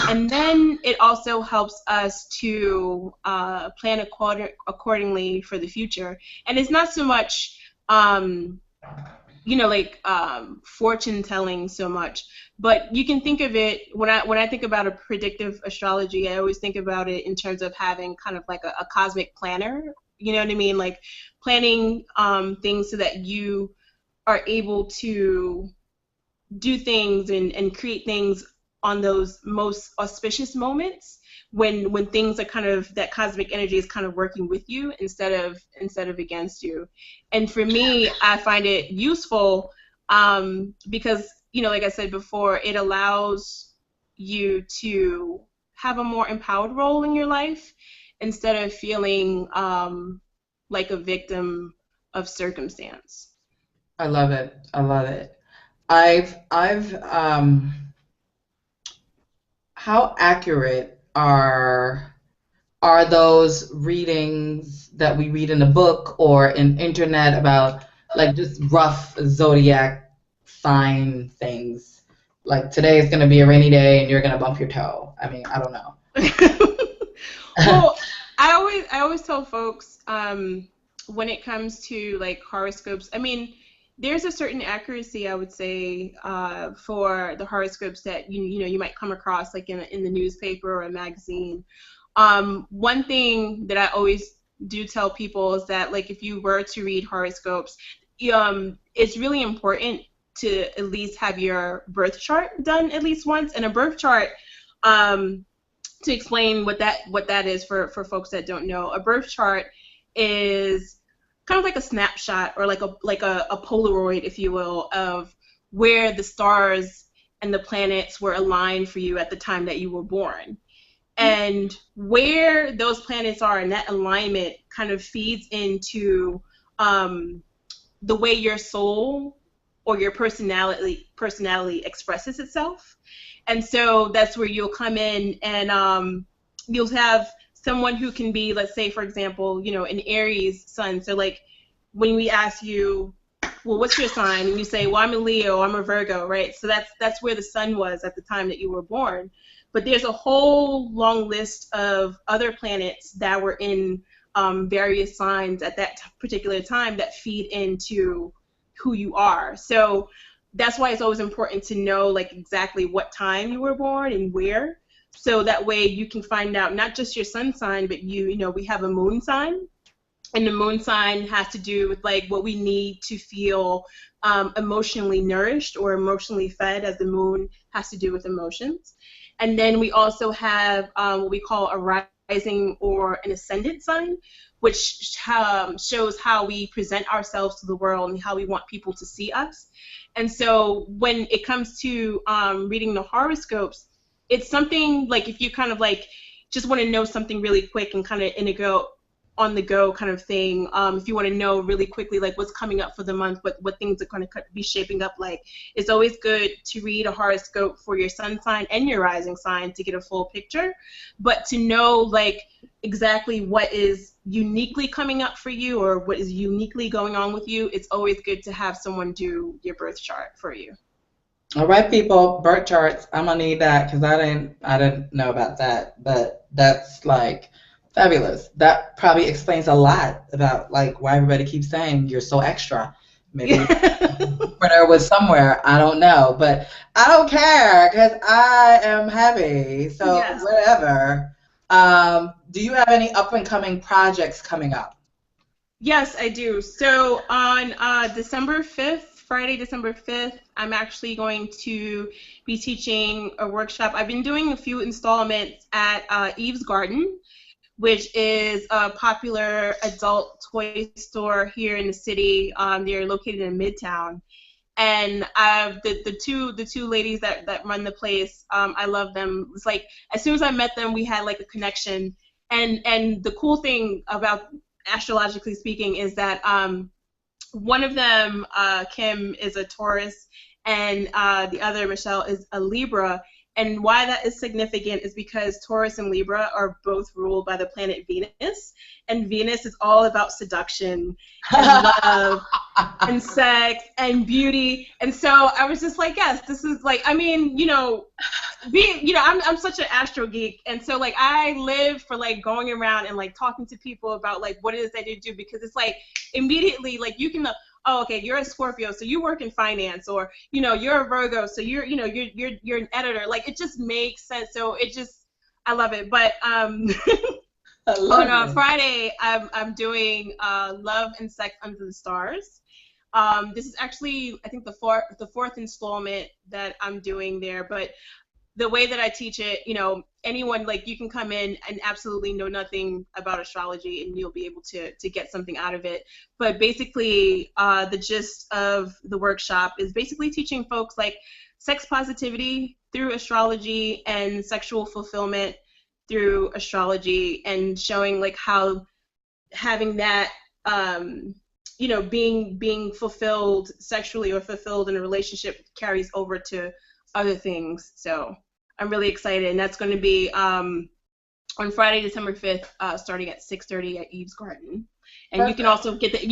And then it also helps us to plan accordingly for the future. And it's not so much, you know, like fortune telling so much, but you can think of it, when I think about a predictive astrology, I always think about it in terms of having kind of like a cosmic planner, you know what I mean? Like planning things so that you are able to do things and create things on those most auspicious moments when things are kind of, that cosmic energy is kind of working with you instead of against you. And for me, I find it useful because, you know, like I said before, it allows you to have a more empowered role in your life instead of feeling like a victim of circumstance. I love it. How accurate are those readings that we read in the book or in internet about like just rough zodiac sign things? Like today is going to be a rainy day and you're going to bump your toe. I mean, I don't know. Well, I always tell folks when it comes to like horoscopes, I mean, there's a certain accuracy, I would say, for the horoscopes that you know you might come across like in the newspaper or a magazine. One thing that I always do tell people is that, like, if you were to read horoscopes, it's really important to at least have your birth chart done at least once. And a birth chart, to explain what that is for folks that don't know, a birth chart is kind of like a snapshot, or like a Polaroid, if you will, of where the stars and the planets were aligned for you at the time that you were born. And where those planets are in that alignment kind of feeds into the way your soul or your personality expresses itself. And so that's where you'll come in, and you'll have someone who can be, let's say, for example, an Aries sun. So, like, when we ask you, well, what's your sign? And you say, well, I'm a Leo, I'm a Virgo, right? So that's where the sun was at the time that you were born. But there's a whole long list of other planets that were in various signs at that particular time that feed into who you are. So that's why it's always important to know, like, exactly what time you were born and where. So that way you can find out not just your sun sign, but we have a moon sign. And the moon sign has to do with, like, what we need to feel emotionally nourished or emotionally fed, as the moon has to do with emotions. And then we also have what we call a rising or an ascendant sign, which shows how we present ourselves to the world and how we want people to see us. And so when it comes to reading the horoscopes, it's something like, if you kind of like just want to know something really quick and kind of on the go kind of thing, if you want to know really quickly, like, what's coming up for the month, what things are going to be shaping up like, it's always good to read a horoscope for your sun sign and your rising sign to get a full picture. But to know, like, exactly what is uniquely coming up for you or what is uniquely going on with you, it's always good to have someone do your birth chart for you. All right, people, birth charts. I'm gonna need that because I didn't know about that, but that's like fabulous. That probably explains a lot about, like, why everybody keeps saying you're so extra. Maybe Twitter was somewhere, I don't know, but I don't care because I am happy. So yes. Whatever. Do you have any up and coming projects coming up? Yes, I do. So on December 5th, Friday, December 5th, I'm actually going to be teaching a workshop. I've been doing a few installments at Eve's Garden, which is a popular adult toy store here in the city. They're located in Midtown. And the two ladies that run the place, I love them. It's like, as soon as I met them, we had like a connection. And the cool thing about, astrologically speaking, is that one of them, Kim, is a Taurus, and the other, Michelle, is a Libra. And why that is significant is because Taurus and Libra are both ruled by the planet Venus, and Venus is all about seduction and love and sex and beauty. And so I was just like, yes, this is like, I mean, I'm such an astro geek, and so like I live for like going around and like talking to people about like what it is that they do, because it's like immediately like you can. Oh, okay, you're a Scorpio, so you work in finance, or you're a Virgo, so you're an editor. Like, it just makes sense. So I love it. But on Friday, I'm doing Love and Sex Under the Stars. This is actually, I think, the fourth installment that I'm doing there. But the way that I teach it, anyone, like, you can come in and absolutely know nothing about astrology and you'll be able to get something out of it. But basically, the gist of the workshop is basically teaching folks like sex positivity through astrology and sexual fulfillment through astrology, and showing like how having that, being fulfilled sexually or fulfilled in a relationship carries over to other things. So I'm really excited, and that's going to be on Friday, December 5th, starting at 6:30 at Eve's Garden. And Perfect. You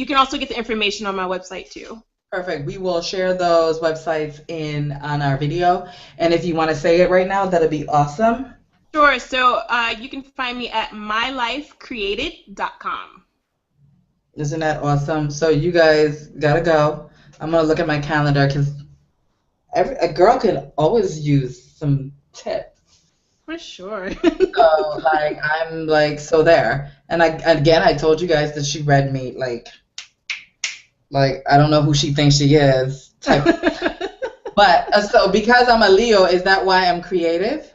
can also get the information on my website too. Perfect. We will share those websites on our video, and if you want to say it right now, that'd be awesome. Sure. So you can find me at mylifecreated.com. Isn't that awesome? So you guys gotta go. I'm gonna look at my calendar because a girl can always use some tips. For sure. So like I'm like so there. And I told you guys that she read me like I don't know who she thinks she is type. But so because I'm a Leo, is that why I'm creative?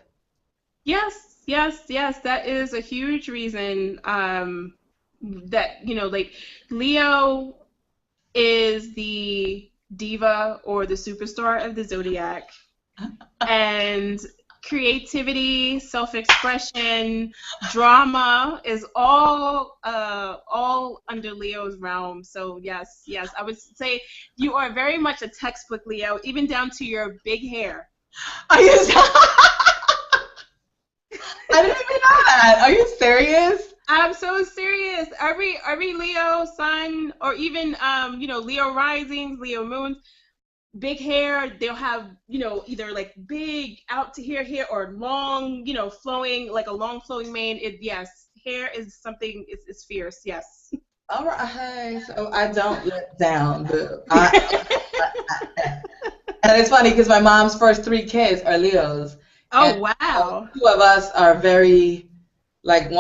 Yes, yes, yes. That is a huge reason that, like Leo is the diva or the superstar of the zodiac. And creativity, self-expression, drama is all under Leo's realm. So yes, yes, I would say you are very much a textbook Leo, even down to your big hair. Are you? I didn't even know that. Are you serious? I'm so serious. Every Leo sun, or even Leo risings, Leo moons, big hair, they'll have, either like big out to here or long, flowing, like a long flowing mane. Yes, hair is something, it's fierce, yes. All right, so I don't let down. And it's funny because my mom's first 3 kids are Leos. Oh, And wow. 2 of us are very, like,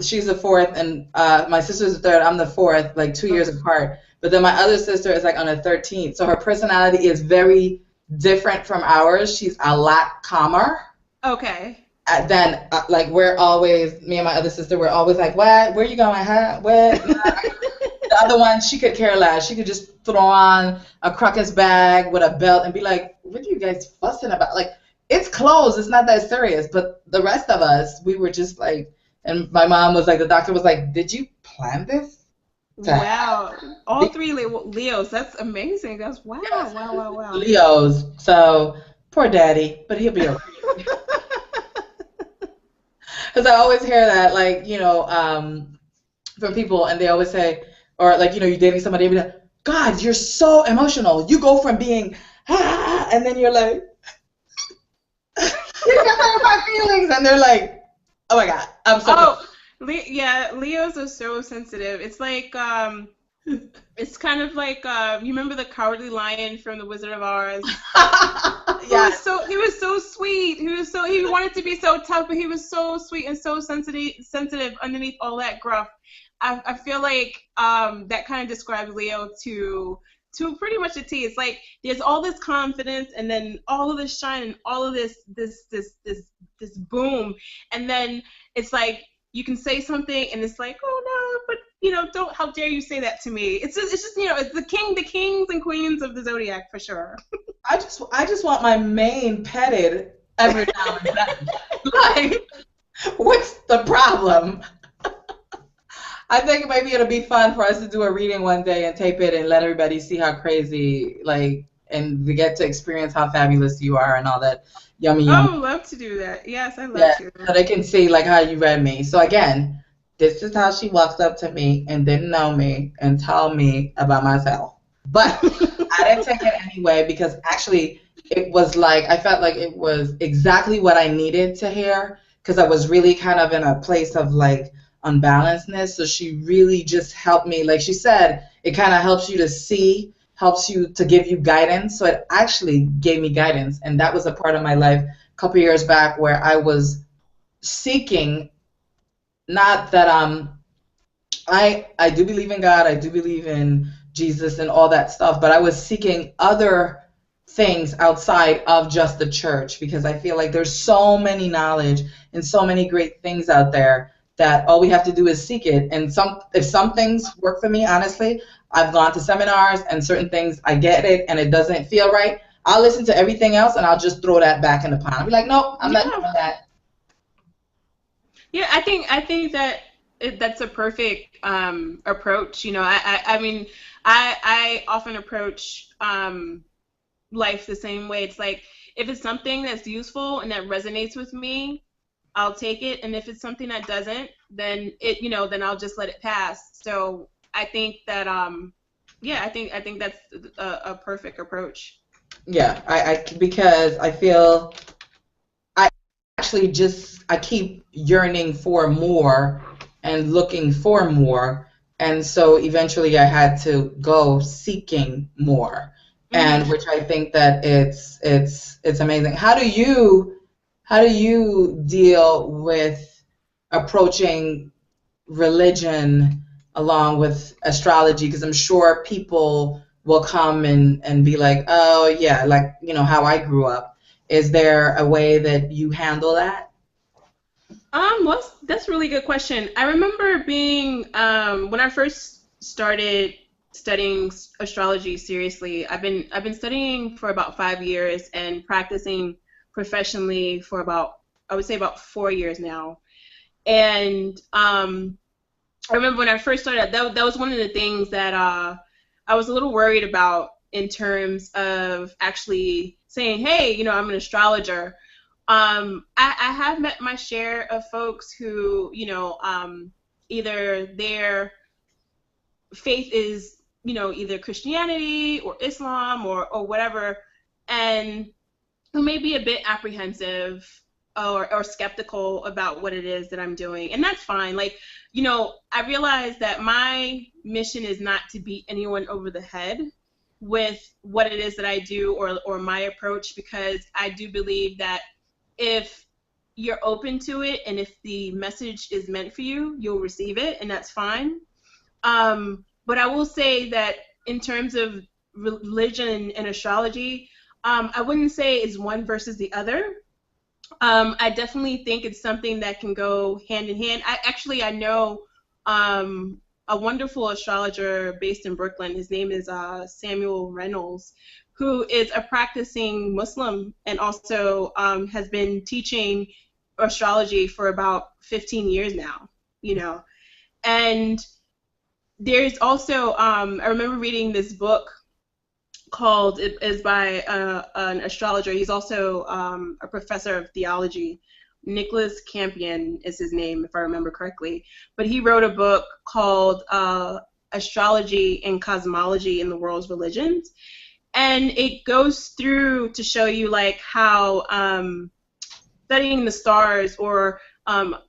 she's the fourth, and my sister's the third. I'm the fourth, like 2 years apart. But then my other sister is like on the 13th. So her personality is very different from ours. She's a lot calmer. Okay. Then, like, we're always, me and my other sister, we're always like, what? Where you going? Huh? What? The other one, she could care less. She could just throw on a Crocus bag with a belt and be like, what are you guys fussing about? Like, it's clothes. It's not that serious. But the rest of us, we were just like, and my mom was like, the doctor was like, did you plan this? Wow. All 3 Leos. That's amazing. That's wow. Yes. Wow. Leos. So, poor daddy, but he'll be okay. Because I always hear that, like, from people, and they always say, or like, you're dating somebody, and be like, God, you're so emotional. You go from being, and then you're like, you got my feelings, and they're like, oh my God, I'm so. Yeah, Leos are so sensitive. It's like, it's kind of like, you remember the Cowardly Lion from The Wizard of Oz? Yeah. He was so sweet. He wanted to be so tough, but he was so sweet and so sensitive underneath all that gruff. I feel like that kind of describes Leo to pretty much a T. It's like there's all this confidence and then all of this shine and all of this boom, and then it's like you can say something and it's like, oh no, but don't, how dare you say that to me? It's just it's the kings and queens of the zodiac for sure. I just want my mane petted every now and then. Like, what's the problem? I think maybe it'll be fun for us to do a reading one day and tape it and let everybody see how crazy, like, and we get to experience how fabulous you are and all that yummy. Oh, I would love to do that. Yes, I love to. So they can see, like, how you read me. So again, this is how she walks up to me and didn't know me and told me about myself. But I didn't take it anyway because actually it was like, I felt like it was exactly what I needed to hear because I was really kind of in a place of like unbalancedness. So she really just helped me. Like she said, it kind of helps you to see, helps you to give you guidance. So it actually gave me guidance. And that was a part of my life a couple of years back where I was seeking, not that I do believe in God, I do believe in Jesus and all that stuff, but I was seeking other things outside of just the church because I feel like there's so many knowledge and so many great things out there that all we have to do is seek it. And if some things work for me, honestly, I've gone to seminars and certain things I get it and it doesn't feel right. I'll listen to everything else and I'll just throw that back in the pond. I'll be like, nope, I'm not doing that. Yeah, I think that that's a perfect approach. I mean, I often approach life the same way. It's like if it's something that's useful and that resonates with me, I'll take it, and if it's something that doesn't, then then I'll just let it pass. So I think that I think that's a perfect approach. Yeah, because I feel I actually I keep yearning for more and looking for more, and so eventually I had to go seeking more, and which I think that it's amazing. How do you How do you deal with approaching religion along with astrology? Because I'm sure people will come and be like, oh yeah, like, you know, how I grew up. Is there a way that you handle that? Well, that's a really good question. I remember being when I first started studying astrology seriously. I've been studying for about 5 years and practicing professionally for about, I would say, about 4 years now. And I remember when I first started, that was one of the things that I was a little worried about in terms of actually saying, hey, you know, I'm an astrologer. I have met my share of folks who, you know, either their faith is, you know, either Christianity or Islam or whatever, and who may be a bit apprehensive or skeptical about what it is that I'm doing. And that's fine. Like, you know, I realize that my mission is not to beat anyone over the head with what it is that I do or my approach, because I do believe that if you're open to it and if the message is meant for you, you'll receive it, and that's fine. But I will say that in terms of religion and astrology, I wouldn't say it's one versus the other. I definitely think it's something that can go hand in hand. I know a wonderful astrologer based in Brooklyn. His name is Samuel Reynolds, who is a practicing Muslim and also has been teaching astrology for about 15 years now, you know. And there's also, I remember reading this book called, it is by an astrologer. He's also a professor of theology. Nicholas Campion is his name, if I remember correctly. But he wrote a book called Astrology and Cosmology in the World's Religions. And it goes through to show you like how studying the stars or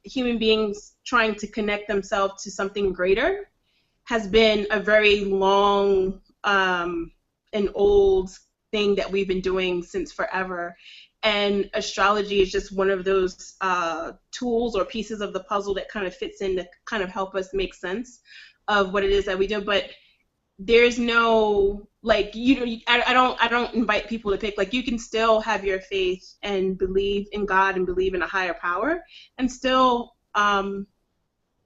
human beings trying to connect themselves to something greater has been a very long and old thing that we've been doing since forever. And astrology is just one of those tools or pieces of the puzzle that kind of fits in to kind of help us make sense of what it is that we do. But there's no, like, I don't invite people to pick. Like, you can still have your faith and believe in God and believe in a higher power and still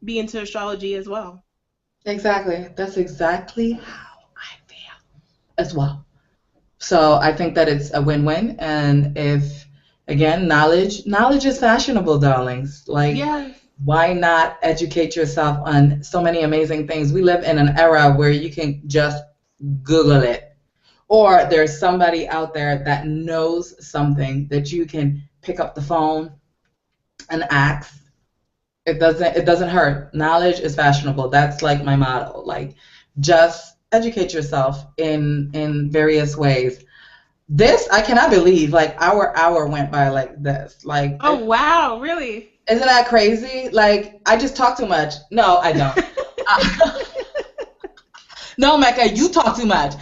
be into astrology as well. Exactly. That's exactly how I feel as well. So I think that it's a win-win. And if, again, knowledge is fashionable, darlings. Like, Yes. why not educate yourself on so many amazing things? We live in an era where you can just Google it. Or there's somebody out there that knows something that you can pick up the phone and ask. It doesn't hurt. Knowledge is fashionable. That's like my motto. Like, just educate yourself in various ways. This, I cannot believe, like, our hour went by like this. Like, Oh, wow, really? isn't that crazy? Like, I just talk too much. No, I don't. No, Mecca, you talk too much.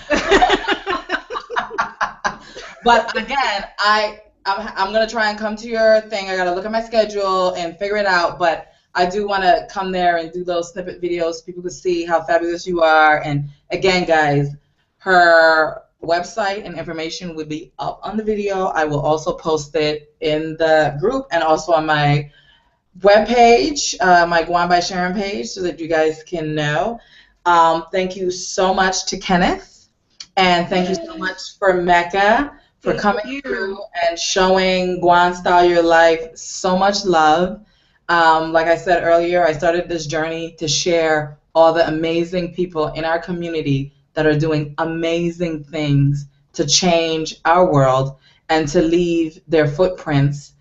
But again, I'm gonna try and come to your thing. I gotta look at my schedule and figure it out. But I do want to come there and do those snippet videos so people can see how fabulous you are. And again, guys, her website and information will be up on the video. I will also post it in the group and also on my webpage, my Guan by Sharon page, so that you guys can know. Thank you so much to Kenneth, and thank you so much for Mecca for coming through and showing Guan Style Your Life so much love. Like I said earlier, I started this journey to share all the amazing people in our community that are doing amazing things to change our world and to leave their footprints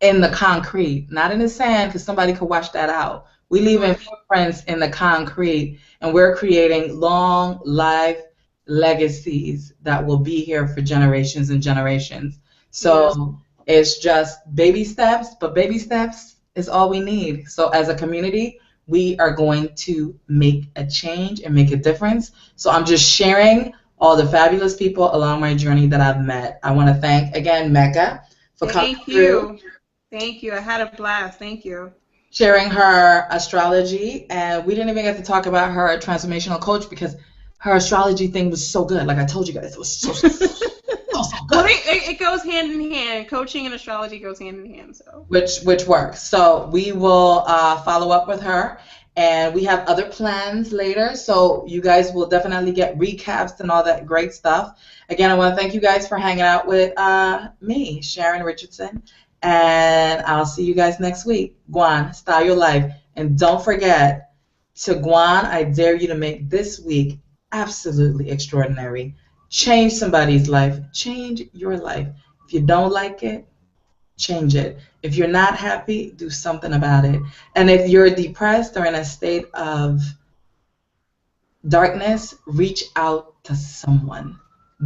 in the concrete, not in the sand, because somebody could wash that out. We leaving footprints in the concrete, and we're creating long life legacies that will be here for generations and generations. So it's just baby steps, but baby steps is all we need. So as a community, we are going to make a change and make a difference. So I'm just sharing all the fabulous people along my journey that I've met. I want to thank, again, Mecca for coming through Thank you. I had a blast. Thank you. Sharing her astrology, and we didn't even get to talk about her transformational coach because her astrology thing was so good. Like I told you guys, it was so good. Well, it goes hand in hand. Coaching and astrology goes hand in hand. So which works. So we will follow up with her, and we have other plans later. So you guys will definitely get recaps and all that great stuff. Again, I want to thank you guys for hanging out with me, Charon Richardson. And I'll see you guys next week. Guan, style your life. And don't forget to Guan, I dare you to make this week absolutely extraordinary. Change somebody's life. Change your life. If you don't like it, change it. If you're not happy, do something about it. And if you're depressed or in a state of darkness, reach out to someone.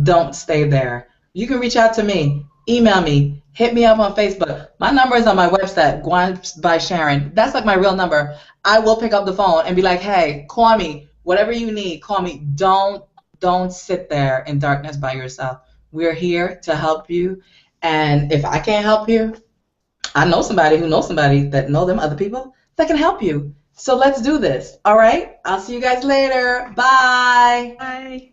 Don't stay there. You can reach out to me. Email me. Hit me up on Facebook. My number is on my website, Guan by Sharon. That's like my real number. I will pick up the phone and be like, hey, call me. Whatever you need, call me. Don't sit there in darkness by yourself. We're here to help you. And if I can't help you, I know somebody who knows somebody that know them other people that can help you. So let's do this. All right? I'll see you guys later. Bye. bye.